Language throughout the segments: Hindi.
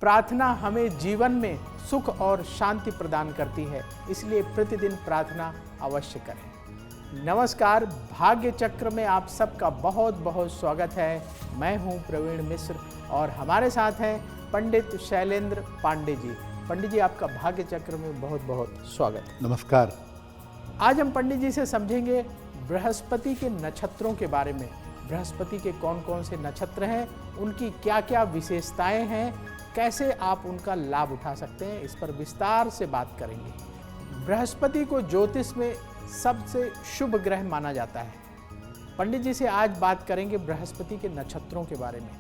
प्रार्थना हमें जीवन में सुख और शांति प्रदान करती है, इसलिए प्रतिदिन प्रार्थना अवश्य करें। नमस्कार, भाग्य चक्र में आप सबका बहुत बहुत स्वागत है। मैं हूं प्रवीण मिश्र और हमारे साथ हैं पंडित शैलेंद्र पांडे जी। पंडित जी, आपका भाग्य चक्र में बहुत बहुत स्वागत है। नमस्कार। आज हम पंडित जी से समझेंगे बृहस्पति के नक्षत्रों के बारे में। बृहस्पति के कौन कौन से नक्षत्र हैं, उनकी क्या क्या विशेषताएं हैं, कैसे आप उनका लाभ उठा सकते हैं, इस पर विस्तार से बात करेंगे। बृहस्पति को ज्योतिष में सबसे शुभ ग्रह माना जाता है। पंडित जी से आज बात करेंगे बृहस्पति के नक्षत्रों के बारे में।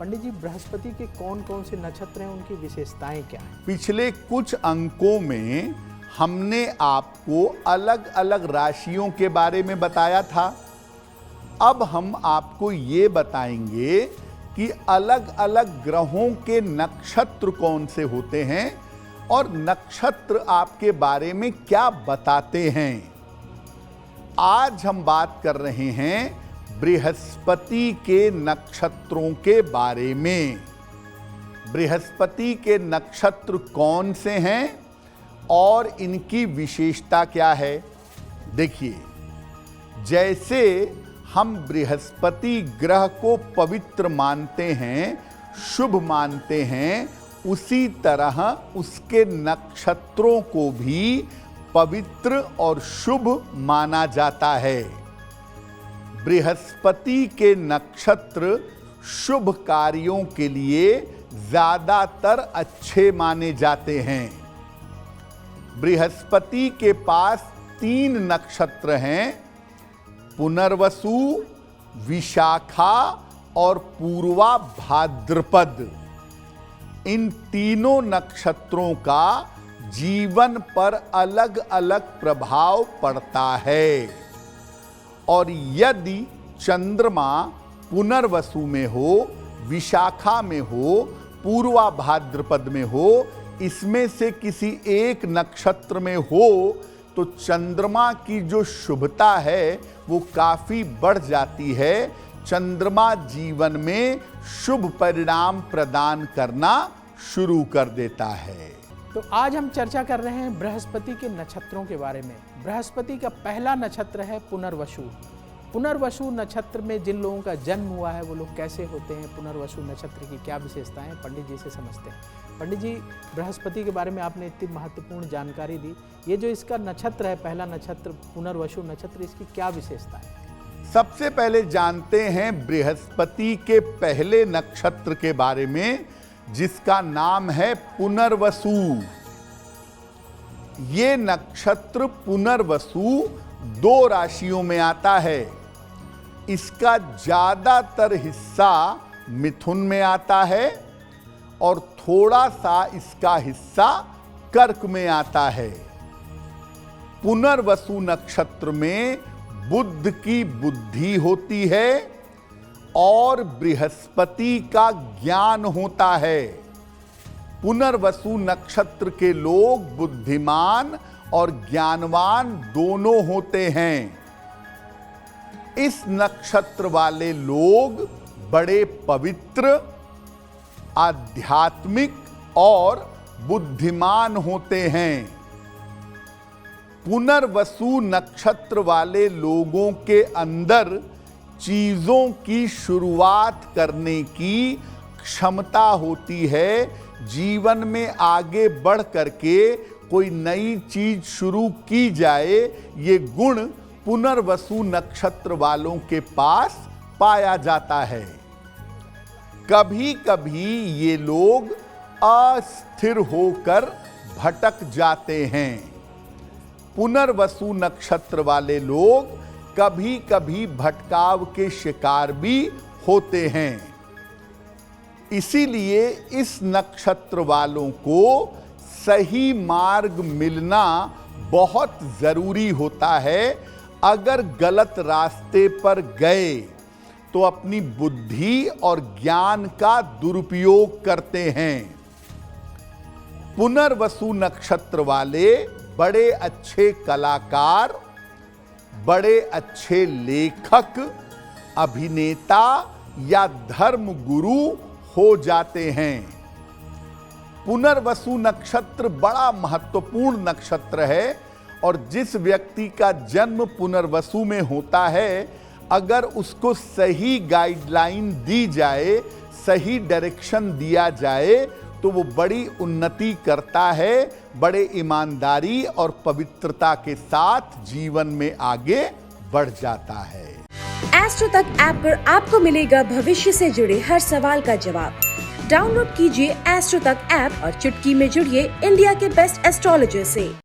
पंडित जी, बृहस्पति के कौन कौन से नक्षत्र हैं, उनकी विशेषताएं क्या हैं? पिछले कुछ अंकों में हमने आपको अलग अलग राशियों के बारे में बताया था। अब हम आपको ये बताएंगे कि अलग अलग ग्रहों के नक्षत्र कौन से होते हैं और नक्षत्र आपके बारे में क्या बताते हैं। आज हम बात कर रहे हैं बृहस्पति के नक्षत्रों के बारे में। बृहस्पति के नक्षत्र कौन से हैं और इनकी विशेषता क्या है। देखिए, जैसे हम बृहस्पति ग्रह को पवित्र मानते हैं, शुभ मानते हैं, उसी तरह उसके नक्षत्रों को भी पवित्र और शुभ माना जाता है। बृहस्पति के नक्षत्र शुभ कार्यों के लिए ज्यादातर अच्छे माने जाते हैं। बृहस्पति के पास 3 नक्षत्र हैं, पुनर्वसु, विशाखा और पूर्वा भाद्रपद। इन तीनों नक्षत्रों का जीवन पर अलग अलग प्रभाव पड़ता है और यदि चंद्रमा पुनर्वसु में हो, विशाखा में हो, पूर्वा भाद्रपद में हो, इसमें से किसी एक नक्षत्र में हो तो चंद्रमा की जो शुभता है वो काफी बढ़ जाती है। चंद्रमा जीवन में शुभ परिणाम प्रदान करना शुरू कर देता है। तो आज हम चर्चा कर रहे हैं बृहस्पति के नक्षत्रों के बारे में। बृहस्पति का पहला नक्षत्र है पुनर्वसु। पुनर्वसु नक्षत्र में जिन लोगों का जन्म हुआ है वो लोग कैसे होते हैं, पुनर्वसु नक्षत्र की क्या विशेषताएं, पंडित जी से समझते हैं। पंडित जी, बृहस्पति के बारे में आपने इतनी महत्वपूर्ण जानकारी दी। ये जो इसका नक्षत्र है, पहला नक्षत्र पुनर्वसु नक्षत्र, इसकी क्या विशेषता है? सबसे पहले जानते हैं बृहस्पति के पहले नक्षत्र के बारे में, जिसका नाम है पुनर्वसु। ये नक्षत्र पुनर्वसु 2 राशियों में आता है। इसका ज्यादातर हिस्सा मिथुन में आता है और थोड़ा सा इसका हिस्सा कर्क में आता है। पुनर्वसु नक्षत्र में बुध की बुद्धि होती है और बृहस्पति का ज्ञान होता है। पुनर्वसु नक्षत्र के लोग बुद्धिमान और ज्ञानवान दोनों होते हैं। इस नक्षत्र वाले लोग बड़े पवित्र, आध्यात्मिक और बुद्धिमान होते हैं। पुनर्वसु नक्षत्र वाले लोगों के अंदर चीजों की शुरुआत करने की क्षमता होती है। जीवन में आगे बढ़ करके कोई नई चीज शुरू की जाए, ये गुण पुनर्वसु नक्षत्र वालों के पास पाया जाता है। कभी कभी ये लोग अस्थिर होकर भटक जाते हैं। पुनर्वसु नक्षत्र वाले लोग कभी कभी भटकाव के शिकार भी होते हैं। इसीलिए इस नक्षत्र वालों को सही मार्ग मिलना बहुत जरूरी होता है। अगर गलत रास्ते पर गए तो अपनी बुद्धि और ज्ञान का दुरुपयोग करते हैं। पुनर्वसु नक्षत्र वाले बड़े अच्छे कलाकार, बड़े अच्छे लेखक, अभिनेता या धर्म गुरु हो जाते हैं। पुनर्वसु नक्षत्र बड़ा महत्वपूर्ण नक्षत्र है और जिस व्यक्ति का जन्म पुनर्वसु में होता है, अगर उसको सही गाइडलाइन दी जाए, सही डायरेक्शन दिया जाए, तो वो बड़ी उन्नति करता है, बड़े ईमानदारी और पवित्रता के साथ जीवन में आगे बढ़ जाता है। एस्ट्रो तक ऐप पर आपको मिलेगा भविष्य से जुड़े हर सवाल का जवाब। डाउनलोड कीजिए एस्ट्रो तक ऐप और चुटकी में जुड़िए इंडिया के बेस्ट एस्ट्रोलॉजर से।